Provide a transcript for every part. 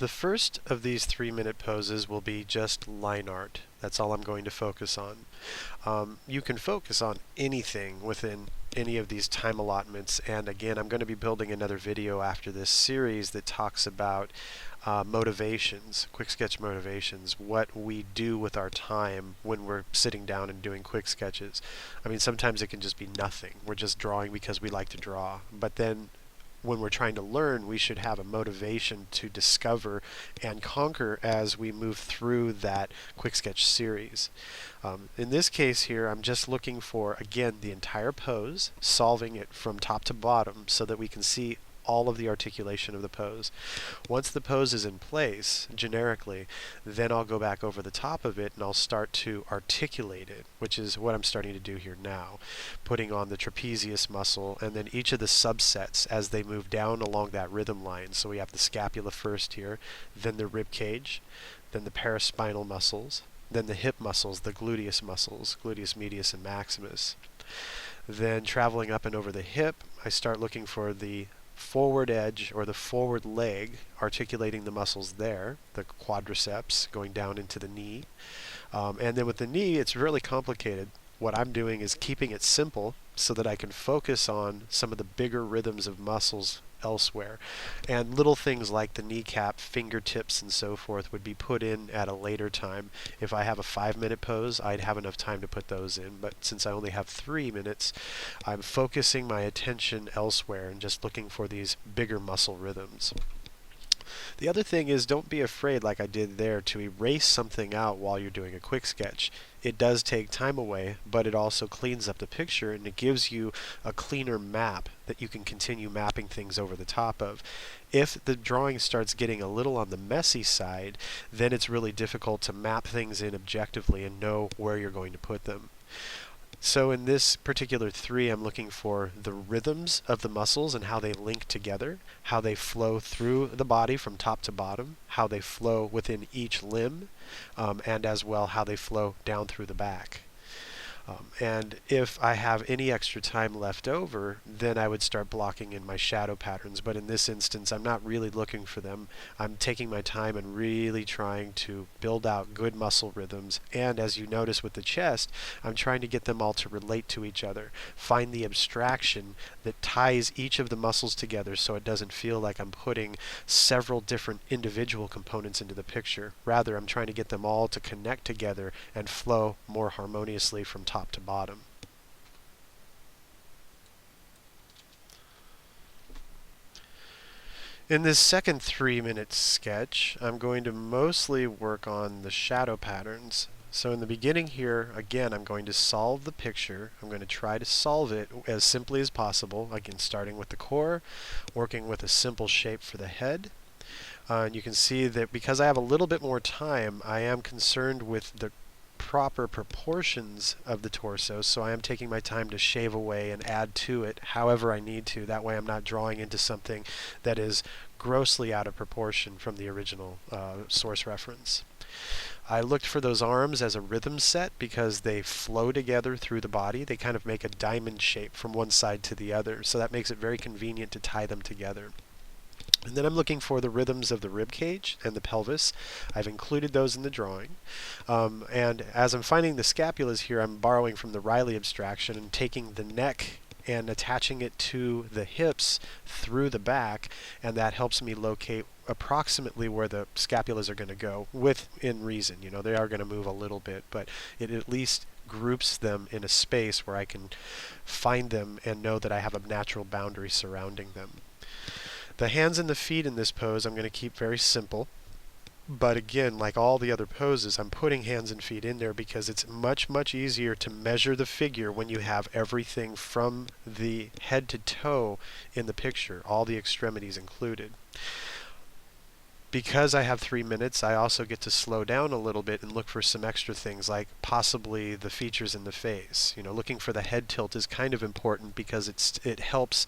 The first of these 3-minute poses will be just line art. That's all I'm going to focus on. You can focus on anything within any of these time allotments, and again, I'm going to be building another video after this series that talks about motivations, quick sketch motivations, what we do with our time when we're sitting down and doing quick sketches. I mean, sometimes it can just be nothing. We're just drawing because we like to draw, but then when we're trying to learn, we should have a motivation to discover and conquer as we move through that quick sketch series. In this case here, I'm just looking for, again, the entire pose, solving it from top to bottom so that we can see all of the articulation of the pose. Once the pose is in place, generically, then I'll go back over the top of it and I'll start to articulate it, which is what I'm starting to do here now, putting on the trapezius muscle and then each of the subsets as they move down along that rhythm line. So we have the scapula first here, then the rib cage, then the paraspinal muscles, then the hip muscles, the gluteus muscles, gluteus medius and maximus. Then traveling up and over the hip, I start looking for the forward edge or the forward leg, articulating the muscles there, the quadriceps going down into the knee. And then with the knee, it's really complicated. What I'm doing is keeping it simple so that I can focus on some of the bigger rhythms of muscles elsewhere. And little things like the kneecap, fingertips, and so forth would be put in at a later time. If I have a 5-minute pose, I'd have enough time to put those in. But since I only have 3 minutes, I'm focusing my attention elsewhere and just looking for these bigger muscle rhythms. The other thing is, don't be afraid, like I did there, to erase something out while you're doing a quick sketch. It does take time away, but it also cleans up the picture and it gives you a cleaner map that you can continue mapping things over the top of. If the drawing starts getting a little on the messy side, then it's really difficult to map things in objectively and know where you're going to put them. So in this particular 3, I'm looking for the rhythms of the muscles and how they link together, how they flow through the body from top to bottom, how they flow within each limb, and as well how they flow down through the back. And if I have any extra time left over, then I would start blocking in my shadow patterns. But in this instance, I'm not really looking for them. I'm taking my time and really trying to build out good muscle rhythms. And as you notice with the chest, I'm trying to get them all to relate to each other. Find the abstraction that ties each of the muscles together so it doesn't feel like I'm putting several different individual components into the picture. Rather, I'm trying to get them all to connect together and flow more harmoniously from top to bottom. In this second 3-minute sketch, I'm going to mostly work on the shadow patterns. So in the beginning here, again, I'm going to solve the picture. I'm going to try to solve it as simply as possible. Again, starting with the core, working with a simple shape for the head. And you can see that because I have a little bit more time, I am concerned with the proper proportions of the torso, so I am taking my time to shave away and add to it however I need to. That way I'm not drawing into something that is grossly out of proportion from the original source reference. I looked for those arms as a rhythm set because they flow together through the body. They kind of make a diamond shape from one side to the other, so that makes it very convenient to tie them together. And then I'm looking for the rhythms of the rib cage and the pelvis. I've included those in the drawing. And as I'm finding the scapulas here, I'm borrowing from the Riley abstraction and taking the neck and attaching it to the hips through the back, and that helps me locate approximately where the scapulas are going to go within reason. You know, they are going to move a little bit, but it at least groups them in a space where I can find them and know that I have a natural boundary surrounding them. The hands and the feet in this pose I'm going to keep very simple, but again, like all the other poses, I'm putting hands and feet in there because it's much easier to measure the figure when you have everything from the head to toe in the picture, all the extremities included. Because I have 3 minutes, I also get to slow down a little bit and look for some extra things, like possibly the features in the face. You know, looking for the head tilt is kind of important because it helps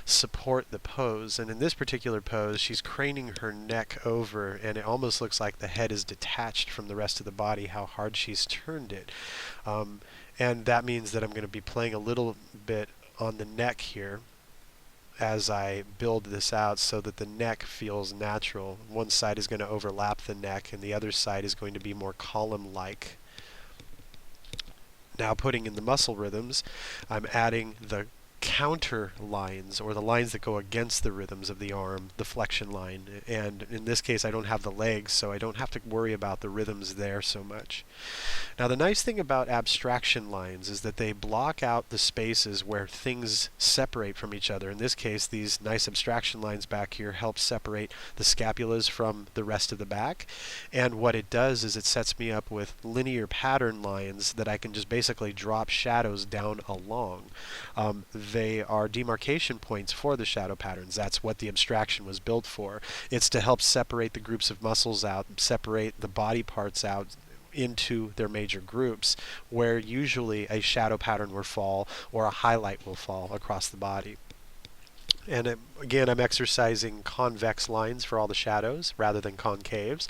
support the pose. And in this particular pose, she's craning her neck over, and it almost looks like the head is detached from the rest of the body, how hard she's turned it. And that means that I'm going to be playing a little bit on the neck here. as I build this out so that the neck feels natural. One side is going to overlap the neck and the other side is going to be more column-like. Now putting in the muscle rhythms, I'm adding the counter lines, or the lines that go against the rhythms of the arm, the flexion line. And in this case I don't have the legs, so I don't have to worry about the rhythms there so much. Now the nice thing about abstraction lines is that they block out the spaces where things separate from each other. In this case, these nice abstraction lines back here help separate the scapulas from the rest of the back. And what it does is it sets me up with linear pattern lines that I can just basically drop shadows down along. They are demarcation points for the shadow patterns. That's what the abstraction was built for. It's to help separate the groups of muscles out, separate the body parts out into their major groups, where usually a shadow pattern will fall or a highlight will fall across the body. And again, I'm exercising convex lines for all the shadows rather than concaves.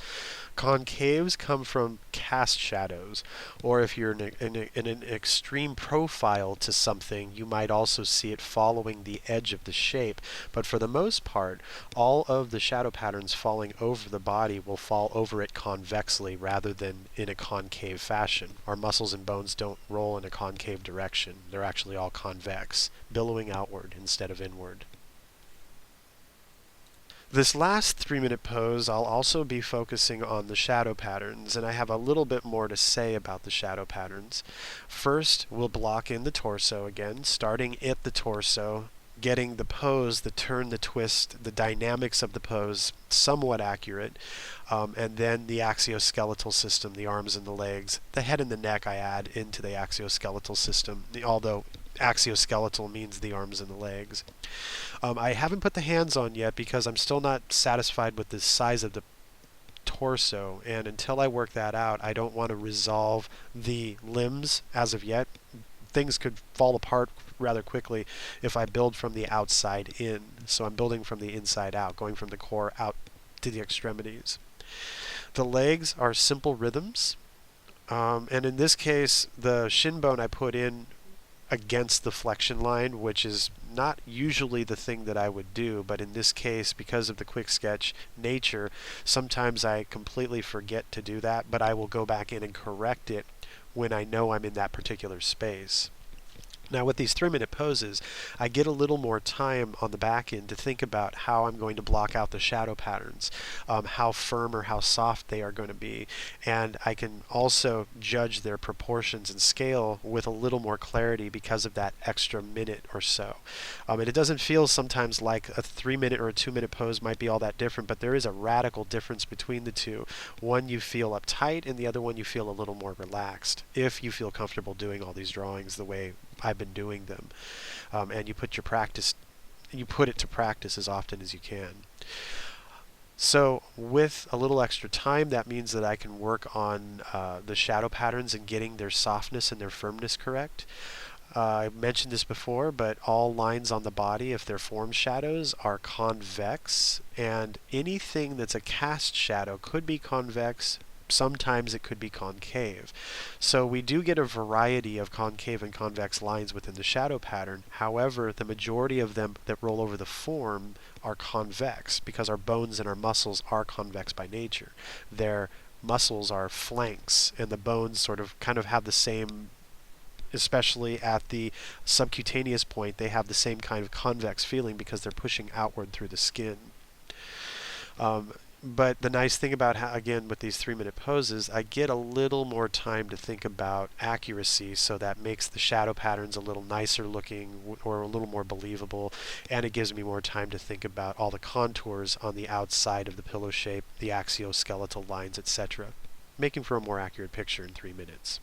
Concaves come from cast shadows, or if you're in an extreme profile to something, you might also see it following the edge of the shape. But for the most part, all of the shadow patterns falling over the body will fall over it convexly rather than in a concave fashion. Our muscles and bones don't roll in a concave direction. They're actually all convex, billowing outward instead of inward. This last 3-minute pose, I'll also be focusing on the shadow patterns, and I have a little bit more to say about the shadow patterns. First, we'll block in the torso again, starting at the torso, getting the pose, the turn, the twist, the dynamics of the pose somewhat accurate, and then the axioskeletal system, the arms and the legs. The head and the neck I add into the axioskeletal system, although axioskeletal means the arms and the legs. I haven't put the hands on yet because I'm still not satisfied with the size of the torso, and until I work that out, I don't want to resolve the limbs as of yet. Things could fall apart rather quickly if I build from the outside in. So I'm building from the inside out, going from the core out to the extremities. The legs are simple rhythms, and in this case the shin bone I put in against the flexion line, which is not usually the thing that I would do, but in this case, because of the quick sketch nature, sometimes I completely forget to do that, but I will go back in and correct it when I know I'm in that particular space. Now with these 3-minute poses, I get a little more time on the back end to think about how I'm going to block out the shadow patterns, how firm or how soft they are going to be, and I can also judge their proportions and scale with a little more clarity because of that extra minute or so. And it doesn't feel sometimes like a 3-minute or a 2-minute pose might be all that different, but there is a radical difference between the two. One you feel uptight and the other one you feel a little more relaxed, if you feel comfortable doing all these drawings the way I've been doing them, and you put it to practice as often as you can. So with a little extra time, that means that I can work on the shadow patterns and getting their softness and their firmness correct. I mentioned this before, but all lines on the body, if they're form shadows, are convex, and anything that's a cast shadow could be convex. Sometimes it could be concave. So we do get a variety of concave and convex lines within the shadow pattern. However, the majority of them that roll over the form are convex because our bones and our muscles are convex by nature. Their muscles are flanks, and the bones sort of kind of have the same, especially at the subcutaneous point, they have the same kind of convex feeling because they're pushing outward through the skin. But the nice thing about how, again, with these 3-minute poses, I get a little more time to think about accuracy, so that makes the shadow patterns a little nicer looking or a little more believable, and it gives me more time to think about all the contours on the outside of the pillow shape, the axioskeletal lines, etc., making for a more accurate picture in 3 minutes.